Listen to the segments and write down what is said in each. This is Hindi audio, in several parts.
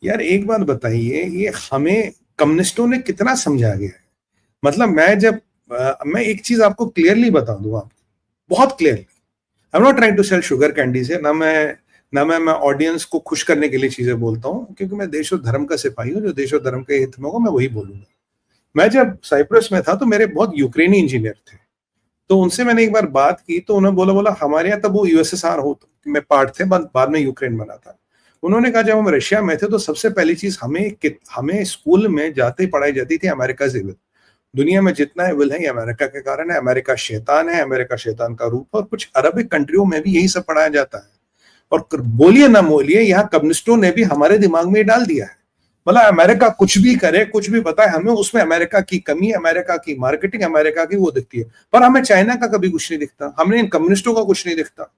यार एक बात बताइए, ये हमें कम्युनिस्टों ने कितना समझा गया है। मतलब मैं एक चीज आपको क्लियरली बता दूं, आपको बहुत clearly, I am not trying to sell sugar candies है, ना मैं ऑडियंस को खुश करने के लिए चीजें बोलता हूँ, क्योंकि मैं देश और धर्म का सिपाही हूँ। जो देश और धर्म के हित में होगा मैं वही बोलूंगा। मैं जब साइप्रस में था तो मेरे बहुत यूक्रेनी इंजीनियर थे, तो उनसे मैंने एक बार बात की तो उन्होंने बोला हमारे यहाँ तब वो यूएसएसआर हो में पार्ट थे, बाद में यूक्रेन बना था। उन्होंने कहा जब हम रशिया में थे तो सबसे पहली चीज हमें स्कूल में जाते ही पढ़ाई जाती थी अमेरिका से विल। दुनिया में जितना एविल है ये अमेरिका के कारण है, अमेरिका शैतान है, अमेरिका शैतान का रूप है, और कुछ अरबिक कंट्रियों में भी यही सब पढ़ाया जाता है। और बोलिए ना बोलिए, यहाँ कम्युनिस्टों ने भी हमारे दिमाग में डाल दिया है। बोला अमेरिका कुछ भी करे, कुछ भी बताए, हमें उसमें अमेरिका की कमी, अमेरिका की मार्केटिंग, अमेरिका की वो दिखती है, पर हमें चाइना का कभी कुछ नहीं दिखता, हमें इन कम्युनिस्टों का कुछ नहीं दिखता,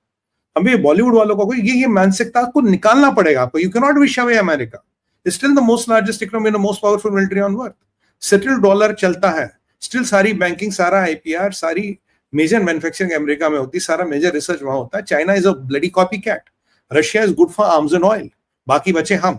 हमें बॉलीवुड वालों का कोई। ये मानसिकता को निकालना पड़ेगा आपको। You can not wish away America, still the most largest economy, the most powerful military on earth, settle dollar चलता है स्टिल, सारी बैंकिंग, सारा आईपीआर, सारी मेजर मैन्युफैक्चरिंग अमेरिका में होती है, सारा मेजर रिसर्च वहां होता है। China is a bloody copy cat, Russia is good for arms and oil, बाकी बचे हम।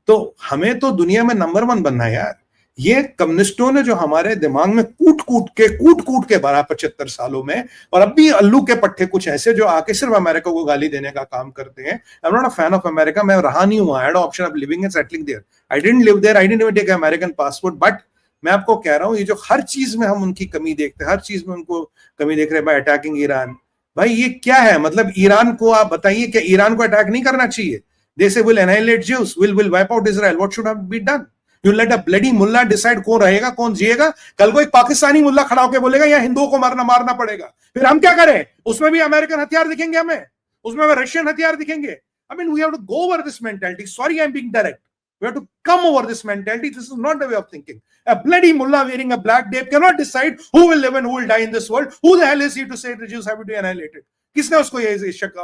तो हमें तो दुनिया में नंबर 1 बनना है यार। ये कम्युनिस्टों ने जो हमारे दिमाग में कूट कूट के भरा 75 सालों में, और अब भी अल्लू के पट्टे कुछ ऐसे जो आके सिर्फ अमेरिका को गाली देने का काम करते हैं। I am not a fan of America, मैं रहा नहीं हूं, I had option of living and settling there, I didn't live there, I didn't even take American passport, but मैं आपको कह रहा हूं, ये जो हर चीज में हम उनकी कमी देखते हैं, हर चीज में उनको कमी देख रहे हैं, बाय अटैकिंग ईरान। भाई ये क्या है? मतलब ईरान को आप बताइए कि ईरान को अटैक नहीं करना चाहिए? They say will annihilate Jews, will wipe out Israel. What should have been done? You let a bloody Mulla decide कौन रहेगा कौन जिएगा। कल को एक पाकिस्तानी मुल्ला खड़ा होकर बोलेगा यहाँ हिंदुओं को मारना पड़ेगा, फिर हम क्या करें? उसमें भी अमेरिकन हथियार दिखेंगे हमें, उसमें रशियन हथियार दिखेंगे। I mean, we have to go over this mentality. Sorry, I'm being direct. We have to come over this mentality. This is not the way of thinking. A bloody mullah wearing a black cape cannot decide who will live and who will die in this world. Who the hell is he to say the Jews have to be annihilated? किसने उसको ये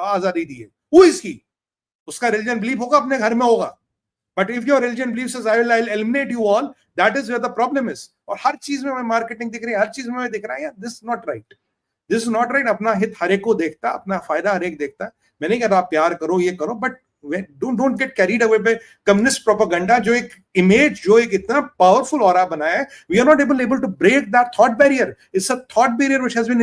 आजादी दी है? Who is he? उसका रिलीजन बिलीफ होगा, अपने घर में होगा, but if your religion belief says I will eliminate you all, that is where the problem is. और हर चीज में मार्केटिंग दिख रही है, हर चीज में दिख रहा है, this is not right, this is not right. अपना हित हर एक को देखता, अपना फायदा हर एक देखता है। मैं नहीं कह रहा प्यार करो, ये करो, but don't get carried away by communist propaganda, जो एक इमेज, जो एक इतना पावरफुल ऑरा बनाया है। We are not able to break that thought barrier. It's a thought barrier which has been